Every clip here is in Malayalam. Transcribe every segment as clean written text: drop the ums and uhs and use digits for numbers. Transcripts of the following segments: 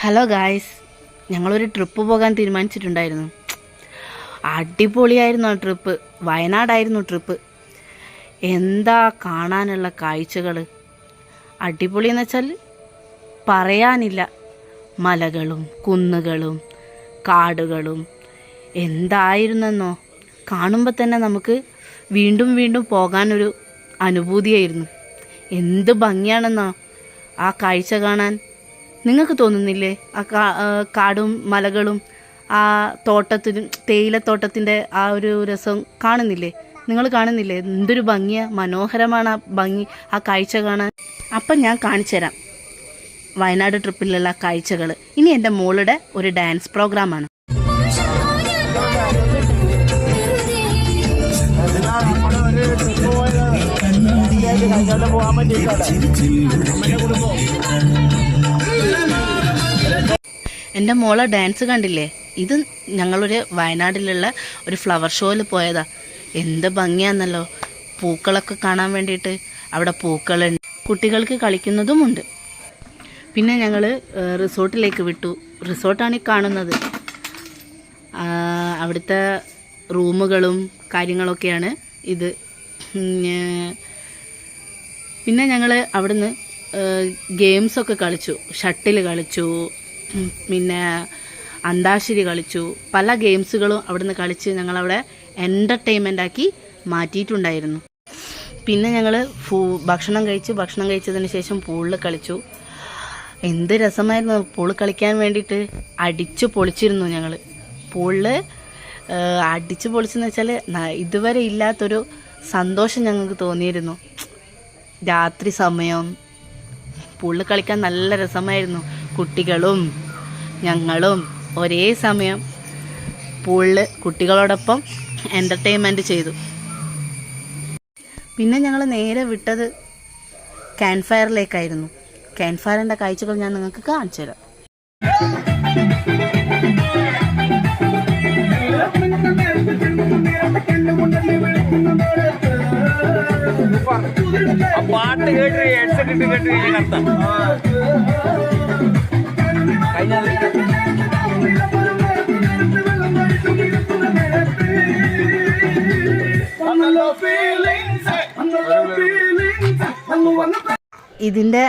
ഹലോ ഗായ്സ്, ഞങ്ങളൊരു ട്രിപ്പ് പോകാൻ തീരുമാനിച്ചിട്ടുണ്ടായിരുന്നു. അടിപൊളിയായിരുന്നു ആ ട്രിപ്പ്. വയനാടായിരുന്നു ട്രിപ്പ്. എന്താ കാണാനുള്ള കാഴ്ചകൾ! അടിപൊളിയെന്ന് വെച്ചാൽ പറയാനില്ല. മലകളും കുന്നുകളും കാടുകളും എന്തായിരുന്നെന്നോ. കാണുമ്പോൾ തന്നെ നമുക്ക് വീണ്ടും വീണ്ടും പോകാനൊരു അനുഭൂതിയായിരുന്നു. എന്ത് ഭംഗിയാണെന്നോ ആ കാഴ്ച കാണാൻ. നിങ്ങൾക്ക് തോന്നുന്നില്ലേ? ആ കാടും മലകളും ആ തോട്ടത്തിലും തേയിലത്തോട്ടത്തിൻ്റെ ആ ഒരു രസം കാണുന്നില്ലേ? നിങ്ങൾ കാണുന്നില്ലേ? എന്തൊരു ഭംഗിയാ, മനോഹരമാണ് ആ ഭംഗി, ആ കാഴ്ച കാണാൻ. അപ്പം ഞാൻ കാണിച്ചു തരാം വയനാട് ട്രിപ്പിലുള്ള കാഴ്ചകൾ. ഇനി എൻ്റെ മോളുടെ ഒരു ഡാൻസ് പ്രോഗ്രാമാണ്. എൻ്റെ മോളെ ഡാൻസ് കണ്ടില്ലേ? ഇത് ഞങ്ങളൊരു വയനാട്ടിലുള്ള ഒരു ഫ്ലവർ ഷോയിൽ പോയതാ. എന്ത് ഭംഗിയാന്നല്ലോ, പൂക്കളൊക്കെ കാണാൻ വേണ്ടിയിട്ട്. അവിടെ പൂക്കളുണ്ട്, കുട്ടികൾക്ക് കളിക്കുന്നതുമുണ്ട്. പിന്നെ ഞങ്ങൾ റിസോർട്ടിലേക്ക് വിട്ടു. റിസോർട്ടാണ് ഈ കാണുന്നത്. അവിടുത്തെ റൂമുകളും കാര്യങ്ങളൊക്കെയാണ് ഇത്. പിന്നെ ഞങ്ങൾ അവിടുന്ന് ഗെയിംസൊക്കെ കളിച്ചു. ഷട്ടിൽ കളിച്ചു, പിന്നെ അന്താക്ഷരി കളിച്ചു. പല ഗെയിംസുകളും അവിടുന്ന് കളിച്ച് ഞങ്ങളവിടെ എൻ്റർടൈൻമെൻ്റാക്കി മാറ്റിയിട്ടുണ്ടായിരുന്നു. പിന്നെ ഞങ്ങൾ ഭക്ഷണം കഴിച്ചതിന് ശേഷം പൂളിൽ കളിച്ചു. എന്ത് രസമായിരുന്നു പൂളിൽ കളിക്കാൻ വേണ്ടിയിട്ട്. അടിച്ചു പൊളിച്ചിരുന്നു ഞങ്ങൾ പൂളിൽ. അടിച്ചു പൊളിച്ചെന്ന് വെച്ചാൽ ഇതുവരെ ഇല്ലാത്തൊരു സന്തോഷം ഞങ്ങൾക്ക് തോന്നിയിരുന്നു. രാത്രി സമയം പൂളിൽ കളിക്കാൻ നല്ല രസമായിരുന്നു. കുട്ടികളും ഞങ്ങളും ഒരേ സമയം പൂളിൽ കുട്ടികളോടൊപ്പം എൻ്റർടൈൻമെൻറ്റ് ചെയ്തു. പിന്നെ ഞങ്ങൾ നേരെ വിട്ടത് ക്യാമ്പ് ഫയറിലേക്കായിരുന്നു. ക്യാമ്പ് ഫയറിൻ്റെ കാഴ്ചകൾ ഞാൻ നിങ്ങൾക്ക് കാണിച്ചു തരാം. പാട്ട് കേട്ട് ഹെഡ്സെറ്റ് ഇട്ട് കേട്ട് നടത്താം. ഇതിൻ്റെ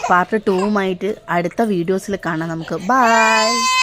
പാർട്ട് 2 അടുത്ത വീഡിയോസിൽ കാണാം നമുക്ക്. ബൈ.